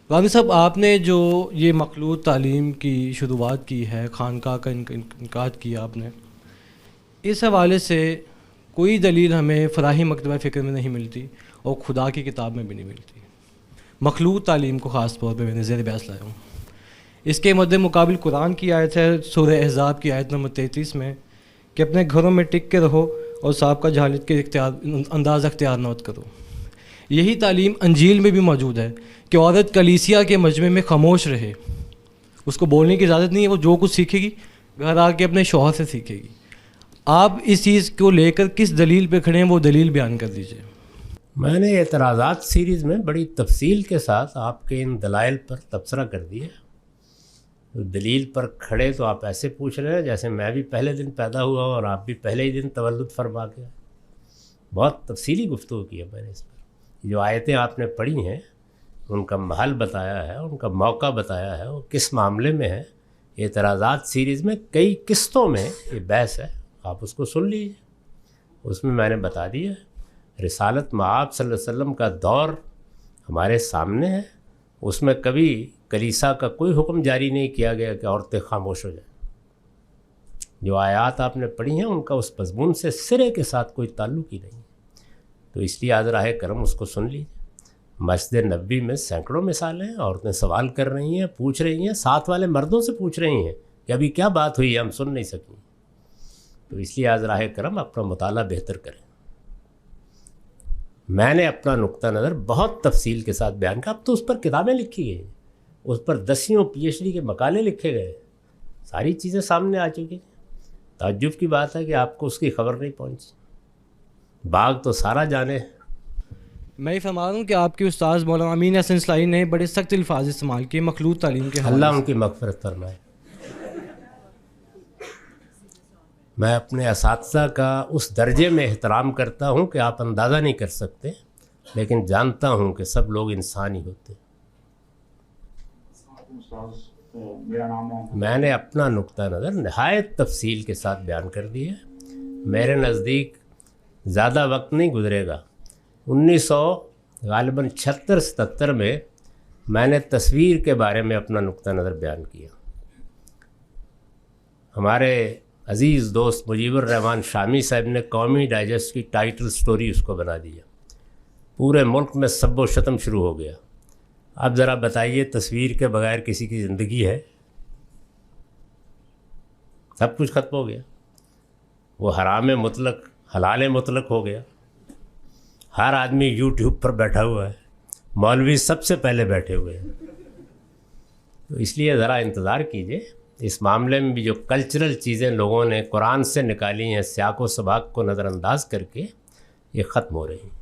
غازی صاحب، آپ نے جو یہ مخلوط تعلیم کی شروعات کی ہے، خانقاہ کا انعقاد کیا آپ نے، اس حوالے سے کوئی دلیل ہمیں فلاحی مکتبہ فکر میں نہیں ملتی اور خدا کی کتاب میں بھی نہیں ملتی۔ مخلوط تعلیم کو خاص طور پہ میں نے زیر بحث لایا ہوں۔ اس کے مد مقابل قرآن کی آیت ہے سورہ احزاب کی آیت نمبر 33 میں کہ اپنے گھروں میں ٹک کے رہو اور سابقہ جہالت کے انداز اختیار نہ کرو۔ یہی تعلیم انجیل میں بھی موجود ہے کہ عورت کلیسیا کے مجمع میں خاموش رہے، اس کو بولنے کی اجازت نہیں ہے، وہ جو کچھ سیکھے گی گھر آ کے اپنے شوہر سے سیکھے گی۔ آپ اس چیز کو لے کر کس دلیل پہ کھڑے ہیں، وہ دلیل بیان کر دیجئے۔ میں نے اعتراضات سیریز میں بڑی تفصیل کے ساتھ آپ کے ان دلائل پر تبصرہ کر دیا۔ دلیل پر کھڑے تو آپ ایسے پوچھ رہے ہیں جیسے میں بھی پہلے دن پیدا ہوا ہوں اور آپ بھی پہلے ہی دن تولد فرما گیا۔ بہت تفصیلی گفتگو کی ہے میں نے اس پر۔ جو آیتیں آپ نے پڑھی ہیں ان کا محل بتایا ہے، ان کا موقع بتایا ہے، وہ کس معاملے میں ہے۔ اعتراضات سیریز میں کئی قسطوں میں یہ بحث ہے، آپ اس کو سن لیجیے۔ اس میں نے بتا دیا ہے رسالت مآب صلی اللہ علیہ وسلم کا دور ہمارے سامنے ہے، اس میں کبھی کلیسا کا کوئی حکم جاری نہیں کیا گیا کہ عورتیں خاموش ہو جائیں۔ جو آیات آپ نے پڑھی ہیں ان کا اس مضمون سے سرے کے ساتھ کوئی تعلق ہی نہیں، تو اس لیے حضرہ کرم اس کو سن لیجیے۔ مسجد نبوی میں سینکڑوں مثالیں ہیں، عورتیں سوال کر رہی ہیں، پوچھ رہی ہیں، ساتھ والے مردوں سے پوچھ رہی ہیں کہ ابھی کیا بات ہوئی ہے، ہم سن نہیں سکیں۔ تو اس لیے حضرہ کرم اپنا مطالعہ بہتر کریں۔ میں نے اپنا نقطہ نظر بہت تفصیل کے ساتھ بیان کیا۔ اب تو اس پر کتابیں لکھی گئی، اس پر 10 PhD کے مقالے لکھے گئے، ساری چیزیں سامنے آ چکی ہیں۔ تعجب کی بات ہے کہ آپ کو اس کی خبر نہیں پہنچی۔ باغ تو سارا جانے۔ میں یہ فرما رہا ہوں کہ آپ کے استاذ مولانا امین حسن اصلاحی نے بڑے سخت الفاظ استعمال کیے مخلوط تعلیم کے حوالے اللہ سے۔ ان کی مغفرت فرمائے۔ میں اپنے اساتذہ کا اس درجے میں احترام کرتا ہوں کہ آپ اندازہ نہیں کر سکتے، لیکن جانتا ہوں کہ سب لوگ انسان ہی ہوتے ہیں۔ میں نے اپنا نقطہ نظر نہایت تفصیل کے ساتھ بیان کر دیا ہے۔ میرے نزدیک زیادہ وقت نہیں گزرے گا، 1976-77 میں نے تصویر کے بارے میں اپنا نقطہ نظر بیان کیا۔ ہمارے عزیز دوست مجیب الرحمن شامی صاحب نے قومی ڈائجسٹ کی ٹائٹل سٹوری اس کو بنا دیا، پورے ملک میں سب و شتم شروع ہو گیا۔ اب ذرا بتائیے تصویر کے بغیر کسی کی زندگی ہے؟ سب کچھ ختم ہو گیا، وہ حرام مطلق حلال مطلق ہو گیا۔ ہر آدمی یوٹیوب پر بیٹھا ہوا ہے، مولوی سب سے پہلے بیٹھے ہوئے ہیں۔ تو اس لیے ذرا انتظار کیجئے، اس معاملے میں بھی جو کلچرل چیزیں لوگوں نے قرآن سے نکالی ہیں، سیاق و سباق کو نظر انداز کر کے، یہ ختم ہو رہی ہیں۔